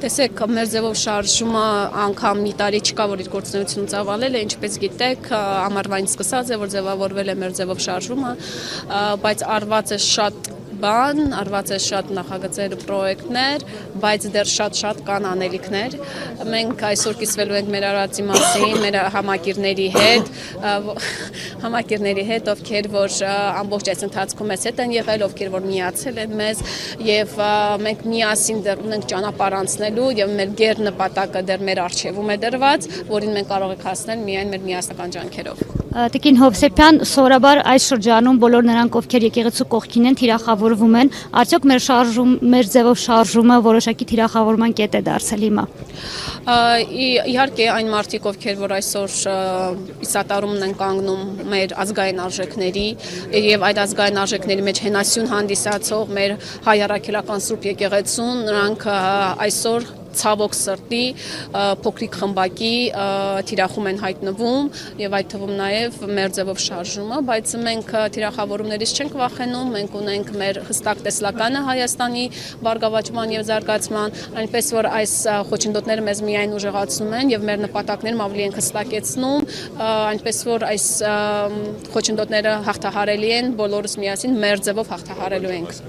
Տեսեք, մեր ձևով շարժումը անգամ մի տարի չկա, որ իր գործունեությունը ծավալել է, ինչպես գիտեք, ամառվանից սկսած է, որ ձևավորվել է մեր ձևով շարժումը, բայց արված է շատ բան, արված է շատ նախագծեր ու պրոյեկտներ, բայց դեռ շատ կան անելիքներ։ Մենք այսօր կիսվելու ենք մեր արածի մասին, մեր համակիրների հետ, ովքեր որ ամբողջ այս ընթացքում մեզ հետ են եղել, ովքեր որ միացել են մեզ, եւ մենք միասին դեռ ունենք ճանապարհ անցնելու եւ մեր գեր նպատակը դեռ մեր առջևում է դրված, որին մենք կարող ենք հասնել միայն մեր միասնական ջանքերով։ Տիկին Հովսեփյան, սովորաբար այս շրջանում բոլոր նրանք, ովքեր եկեղեցու կողքին են, թիրախավորվում են, արդյոք մեր ձևով շարժումը որոշակի թիրախավորման կետ է դարձել հիմա։ Իհարկե այն մարդիկ, ովքեր որ այսօր իսատարումն են կանգնում մեր ազգային արժեքների եւ այդ ազգային արժեքների մեջ հենասյուն հանդիսացող մեր հայ առաքելական Սուրբ եկեղեցուն, նրանք այսօր ցավոք սրտի փոքրիկ խմբակի թիրախում են հայտնվում եւ այդ թվում նաեւ մեր ձևով շարժումը, բայց մենք թիրախավորումներից չենք վախենում, մենք ունենք մեր հստակ տեսլականը Հայաստանի բարգավաճման եւ զարգացման, այնպես որ այս խոչընդոտները մեզ միայն ուժեղացնում են եւ մեր նպատակներում ավելի են հստակեցնում, այնպես որ այս խոչընդոտները հաղթահարելի են, բոլորս միասին մեր ձևով հաղթահարելու ենք։